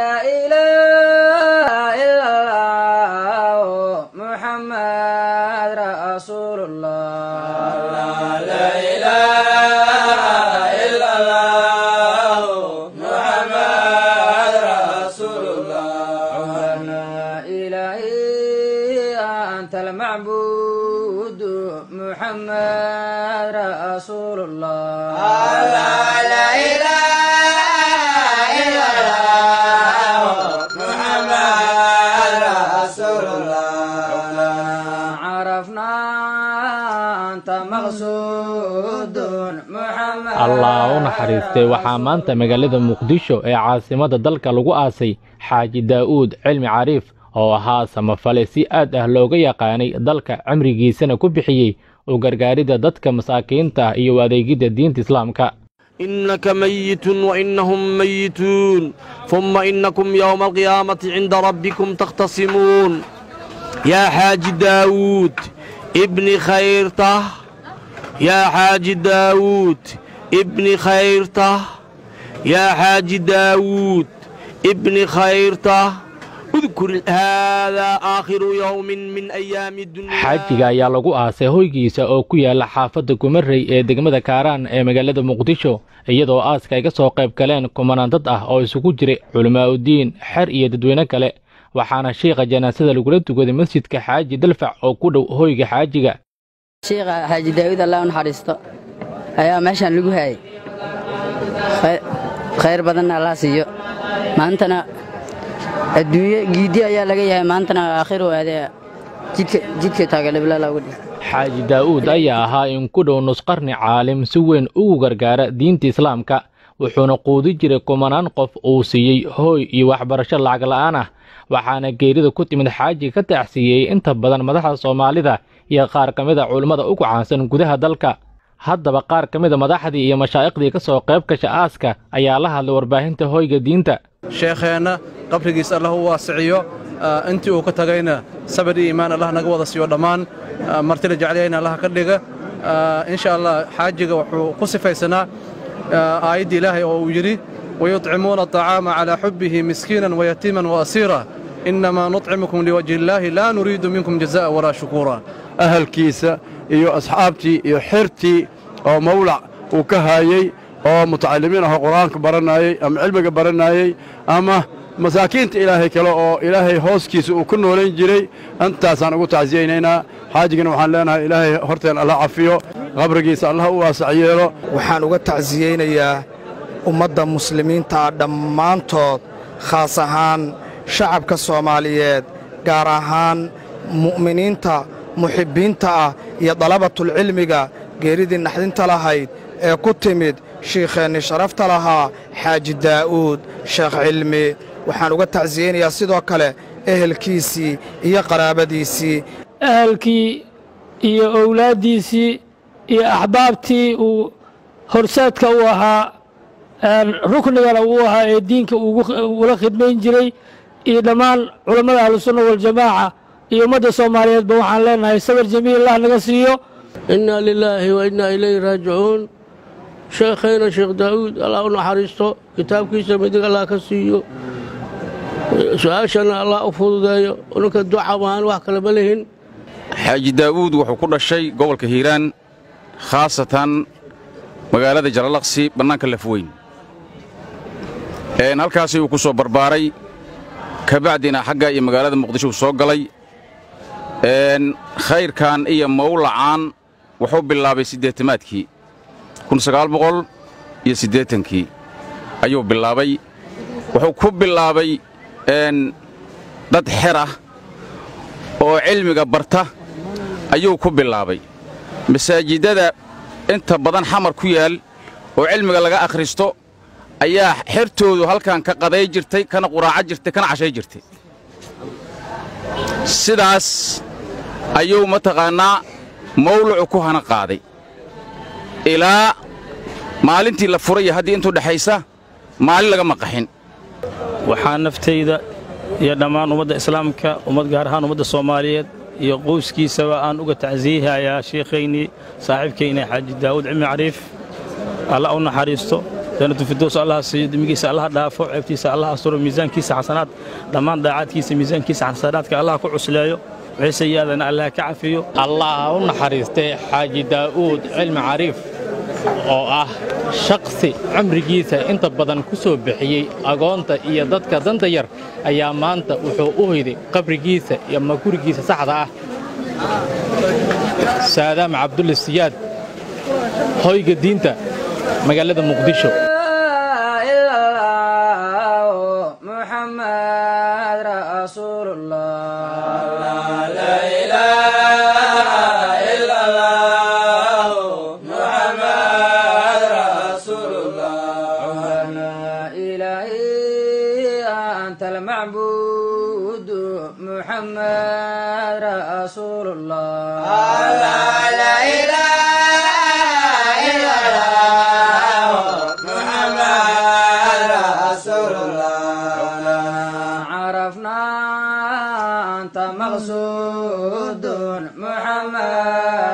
لا إله إلا الله محمد رسول الله لا إله إلا الله محمد رسول الله لا إله أنت المعبود محمد رسول الله لا إله إلا الله محمد رسول الله عرفنا أنت مقصود محمد الله naxariistay waxaa maanta magaalada Muqdisho ee caasimada dalka lagu aasay Xaaji Daawud Cilmi Cariif oo ahaa samafale si aad ah looga yaqaanay dalka cimrigiisana ku bixiyay oo gargaaridda dadka masaakiinta iyo adeegida diinta Islaamka. إنك ميت وإنهم ميتون ثم إنكم يوم القيامة عند ربكم تختصمون يا حاج داود ابن خيرته يا حاج داود ابن خيرته يا حاج داود ابن خيرته اذكر هذا آخر يوم من أيام الدنيا. xaajiga ayaa lagu aasay hoygiisa oo ku yaala xaafadda Gumarey ee degmada Kaaraan ee magaalada Muqdisho iyadoo aaska ay ka soo qayb galeen kumanaan dad ah oo isugu jiray culamaa u diin xer iyo dadweyne kale waxaana sheekha janaasada lagula tukaday masjidka Xaaji Dalfac oo ku dhow hoyga xaajiga. sheekha Xaaji Daawud Allah u naxariisto ayaa meeshan lagu hayay khayr badan Allah siiyo maantana adduunyo giidi ayaa laga yahay maantana aakhiru aadaya jidka taageelay lagu dhigay. Xaaji Daawud ayaa ahaa in ku dhow nus qarni caalim si weyn ugu gargaara diinta Islaamka wuxuuna quudi jiray kumanaan qof oo siiyay hooy iyo waxbarasho lacag la'aan ah waxaana geerida ku timid xaaji ka tacsiyay inta badan madaxda Soomaalida iyo qaar kamid ah culimada ugu caansan gudaha dalka. haddaba qaar kamid ah madaxdii iyo mashaayiqdii ka soo qayb gashay aaska ayaa la hadlay warbaahinta hoyga diinta. sheekheena qabrigiisa Allah u waasiciyo intii uu ka tagayna sabir iyo iimaan Allah naga wada siiyo dhammaan martida jacayna Allah ka dhiga insha Allah xaajiga wuxuu ku sifaysanaa aayad Ilaahay oo uu yiri ويطعمون الطعام على حبه مسكينا ويتيما وأسيرا إنما نطعمكم لوجه الله لا نريد منكم جزاء ولا شكورا. أهل كيسة iyo asxaabtii iyo xirtii oo mawlac uu ka hayay oo mutacallimiin ah quraanka baranayay ama cilmiga baranayay ama masaakiinta ilaahay kale oo ilaahay hooskiisa uu ku noolan jiray antaasaan ugu tacsiyeynaa xaajigana waxaan leenahay ilaahay horteen Allah cafiyo qabrigiisa Allah u waasaciyeelo. waxaan uga tacsiyeynayaa ummadda muslimiinta dhammaantood khaas ahaan shacabka Soomaaliyeed gaar ahaan mu'miniinta muxibbiinta ah iyo dalabatul cilmiga geeridii naxdinta lahayd ee ku timid sheekheeni sharafta lahaa Xaaji Daawud Sheekh Cilmi waxaan uga tacsiyeynayaa sidoo kale ehelkiisii iyo qaraabadiisii ehelkii iyo awlaadiisii iyo axbaabtii uu horseedka u ahaa ruknigana uu ahaa ee diinka ula khidmayn jiray iyo dhammaan culamada ahlusunna waljamaaca iyo ummadda Soomaaliyeed waxaan leenahay sabir jamiil Allah naga siiyo. inna lillahi wa inna ilayhi raaji'uun. sheekheena Sheekh Daawud Allah u naxariisto kitaabkiisa midig Allah ka siiyo su'aashana Allah u fududeeyo unka duca waan wax kale ma lehin. Xaaji Daawud wuxuu ku dhashay gobolka Hiiraan khaasatan magaalada Jalalaqsi banaanka Lafweyn halkaas uu ku soo barbaaray ka bacdina xagga iyo magaalada Muqdisho soo galay khayrkan iyo mawlacan wuxuu bilaabay 80-maadkii 1980kii ayuu bilaabay wuxuu ku bilaabay dad xir ah oo cilmiga barta ayuu ku bilaabay masaajidada inta badan xamar ku yaal oo cilmiga laga akhristo ayaa xirtoodu halkan ka qaday jirtay kana quraaca jirtay kana cashay jirtay sidaas ayuu mataqaanaa mawlucu ku hana qaaday ilaa maalintii la furay haddii intuu dhaxaysa maalin laga maqaxin. waxaan naftayda iyo dhammaan ummadda islaamka gaar ahaan ummadda Soomaaliyeed iyo qoyskiisaba aan uga tacsiyayaa sheekheeni saaxiibkeena Xaaji Daawud Cilmi Cariif Allah u naxariisto جنة الفردوس الله سيد ميجيس الله دافع عبتيس الله أسر ميزان كيس حسنات ضمان ضاعات كيس ميزان كيس حسنات كالله كعسلايو عيسى يادنا الله كعفيو الله ونحرسته حاج داود علم عريف oo ah shakhsi cumrigiisa inta badan ku soo bixiyay agoonta iyo dadka danta yar ayaa maanta wuxuu u hoyday qabrigiisa iyo magurigiisa saxda ah saadam abdul siyaad hoyga diinta magaalada muqdisho محمد رسول الله لا المعبود محمد رسول الله لا إله إلا الله محمد رسول الله عرفنا أنت مقصود محمد